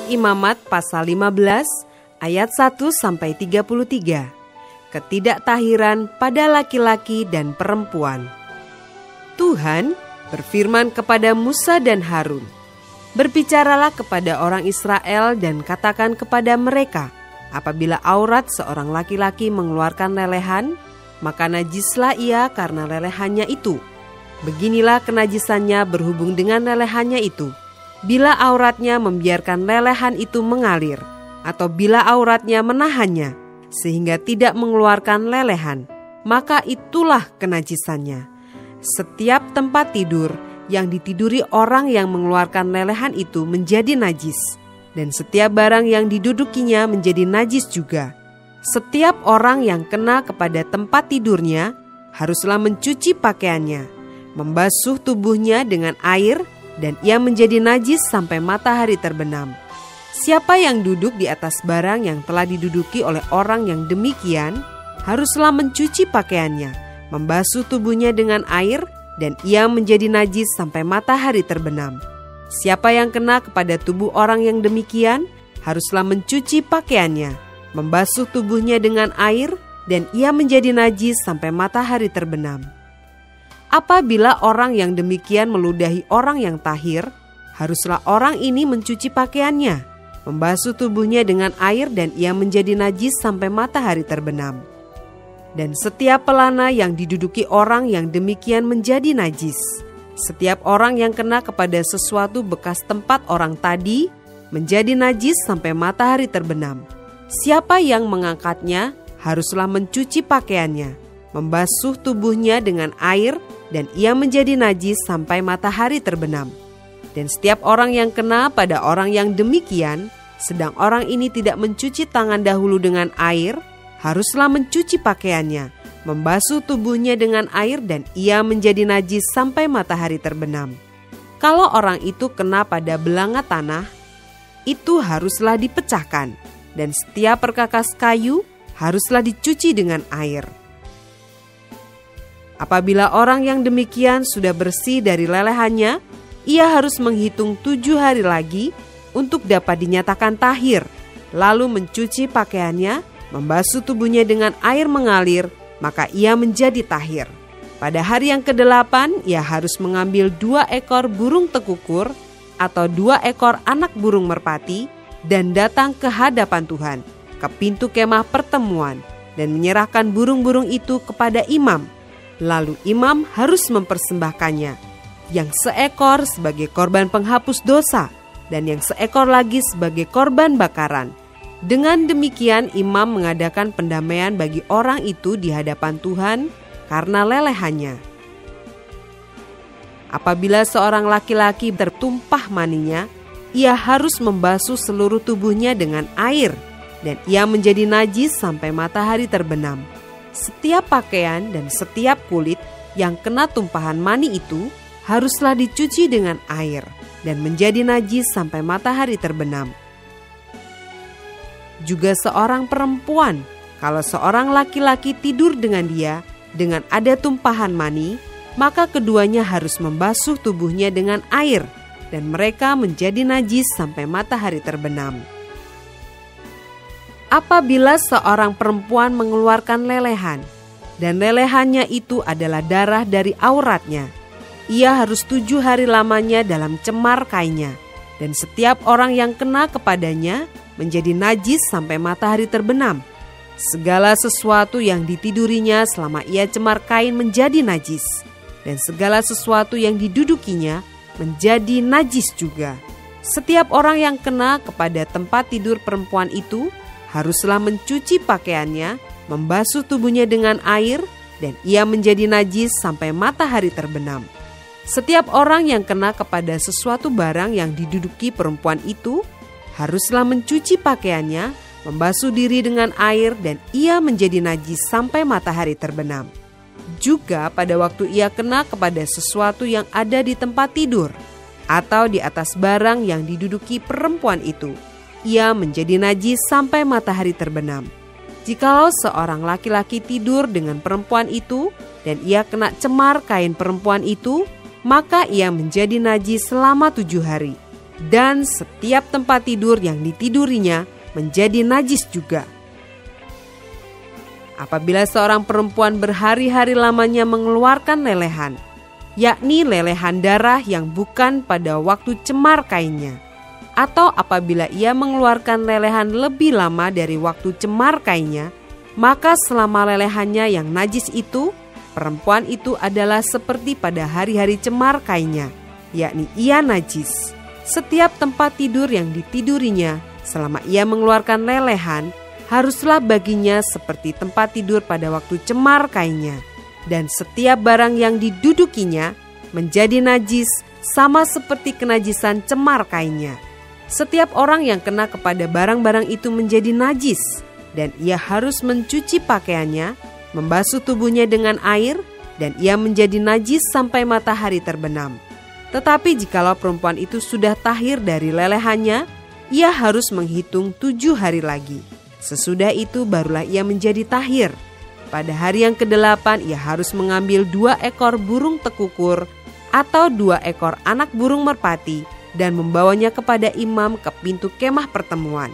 Imamat pasal 15 ayat 1-33. Ketidaktahiran pada laki-laki dan perempuan. Tuhan berfirman kepada Musa dan Harun, "Berbicaralah kepada orang Israel dan katakan kepada mereka, apabila aurat seorang laki-laki mengeluarkan lelehan, maka najislah ia karena lelehannya itu. Beginilah kenajisannya berhubung dengan lelehannya itu. Bila auratnya membiarkan lelehan itu mengalir, atau bila auratnya menahannya, sehingga tidak mengeluarkan lelehan, maka itulah kenajisannya. Setiap tempat tidur yang ditiduri orang yang mengeluarkan lelehan itu menjadi najis, dan setiap barang yang didudukinya menjadi najis juga. Setiap orang yang kena kepada tempat tidurnya haruslah mencuci pakaiannya, membasuh tubuhnya dengan air, dan ia menjadi najis sampai matahari terbenam. Siapa yang duduk di atas barang yang telah diduduki oleh orang yang demikian, haruslah mencuci pakaiannya, membasuh tubuhnya dengan air, dan ia menjadi najis sampai matahari terbenam. Siapa yang kena kepada tubuh orang yang demikian, haruslah mencuci pakaiannya, membasuh tubuhnya dengan air, dan ia menjadi najis sampai matahari terbenam. Apabila orang yang demikian meludahi orang yang tahir, haruslah orang ini mencuci pakaiannya, membasuh tubuhnya dengan air, dan ia menjadi najis sampai matahari terbenam. Dan setiap pelana yang diduduki orang yang demikian menjadi najis. Setiap orang yang kena kepada sesuatu bekas tempat orang tadi menjadi najis sampai matahari terbenam. Siapa yang mengangkatnya haruslah mencuci pakaiannya, membasuh tubuhnya dengan air, dan ia menjadi najis sampai matahari terbenam. Dan setiap orang yang kena pada orang yang demikian, sedang orang ini tidak mencuci tangan dahulu dengan air, haruslah mencuci pakaiannya, membasuh tubuhnya dengan air, dan ia menjadi najis sampai matahari terbenam. Kalau orang itu kena pada belanga tanah, itu haruslah dipecahkan, dan setiap perkakas kayu haruslah dicuci dengan air. Apabila orang yang demikian sudah bersih dari lelehannya, ia harus menghitung 7 hari lagi untuk dapat dinyatakan tahir, lalu mencuci pakaiannya, membasuh tubuhnya dengan air mengalir, maka ia menjadi tahir. Pada hari yang ke-8, ia harus mengambil 2 ekor burung tekukur atau 2 ekor anak burung merpati dan datang ke hadapan Tuhan, ke pintu kemah pertemuan, dan menyerahkan burung-burung itu kepada imam. Lalu imam harus mempersembahkannya, yang seekor sebagai korban penghapus dosa, dan yang seekor lagi sebagai korban bakaran. Dengan demikian imam mengadakan pendamaian bagi orang itu di hadapan Tuhan karena lelehannya. Apabila seorang laki-laki tertumpah maninya, ia harus membasuh seluruh tubuhnya dengan air, dan ia menjadi najis sampai matahari terbenam. Setiap pakaian dan setiap kulit yang kena tumpahan mani itu haruslah dicuci dengan air dan menjadi najis sampai matahari terbenam. Juga seorang perempuan, kalau seorang laki-laki tidur dengan dia dengan ada tumpahan mani, maka keduanya harus membasuh tubuhnya dengan air, dan mereka menjadi najis sampai matahari terbenam. Apabila seorang perempuan mengeluarkan lelehan, dan lelehannya itu adalah darah dari auratnya, ia harus 7 hari lamanya dalam cemar kainnya, dan setiap orang yang kena kepadanya menjadi najis sampai matahari terbenam. Segala sesuatu yang ditidurinya selama ia cemar kain menjadi najis, dan segala sesuatu yang didudukinya menjadi najis juga. Setiap orang yang kena kepada tempat tidur perempuan itu haruslah mencuci pakaiannya, membasuh tubuhnya dengan air, dan ia menjadi najis sampai matahari terbenam. Setiap orang yang kena kepada sesuatu barang yang diduduki perempuan itu haruslah mencuci pakaiannya, membasuh diri dengan air, dan ia menjadi najis sampai matahari terbenam. Juga pada waktu ia kena kepada sesuatu yang ada di tempat tidur atau di atas barang yang diduduki perempuan itu, ia menjadi najis sampai matahari terbenam. Jikalau seorang laki-laki tidur dengan perempuan itu dan ia kena cemar kain perempuan itu, maka ia menjadi najis selama 7 hari. dan setiap tempat tidur yang ditidurinya menjadi najis juga. Apabila seorang perempuan berhari-hari lamanya mengeluarkan lelehan, yakni lelehan darah yang bukan pada waktu cemar kainnya, atau apabila ia mengeluarkan lelehan lebih lama dari waktu cemar kainnya, maka selama lelehannya yang najis itu, perempuan itu adalah seperti pada hari-hari cemar kainnya, yakni ia najis. Setiap tempat tidur yang ditidurinya selama ia mengeluarkan lelehan, haruslah baginya seperti tempat tidur pada waktu cemar kainnya. Dan setiap barang yang didudukinya menjadi najis sama seperti kenajisan cemar kainnya. Setiap orang yang kena kepada barang-barang itu menjadi najis, dan ia harus mencuci pakaiannya, membasuh tubuhnya dengan air, dan ia menjadi najis sampai matahari terbenam. Tetapi jikalau perempuan itu sudah tahir dari lelehannya, ia harus menghitung 7 hari lagi. Sesudah itu barulah ia menjadi tahir. Pada hari yang ke-8 ia harus mengambil 2 ekor burung tekukur atau 2 ekor anak burung merpati dan membawanya kepada imam ke pintu kemah pertemuan.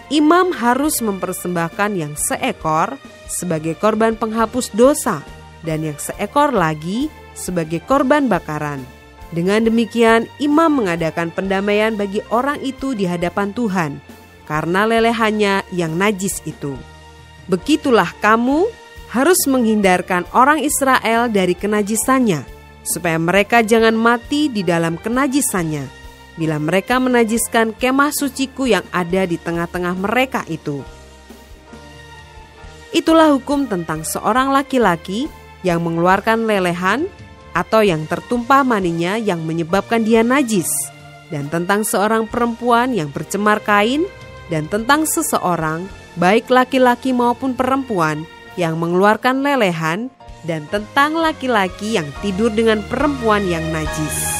Imam harus mempersembahkan yang seekor sebagai korban penghapus dosa dan yang seekor lagi sebagai korban bakaran. Dengan demikian, imam mengadakan pendamaian bagi orang itu di hadapan Tuhan karena lelehannya yang najis itu. Begitulah kamu harus menghindarkan orang Israel dari kenajisannya, supaya mereka jangan mati di dalam kenajisannya, bila mereka menajiskan kemah suciku yang ada di tengah-tengah mereka itu. Itulah hukum tentang seorang laki-laki yang mengeluarkan lelehan atau yang tertumpah maninya yang menyebabkan dia najis, dan tentang seorang perempuan yang bercemar kain, dan tentang seseorang, baik laki-laki maupun perempuan, yang mengeluarkan lelehan, dan tentang laki-laki yang tidur dengan perempuan yang najis.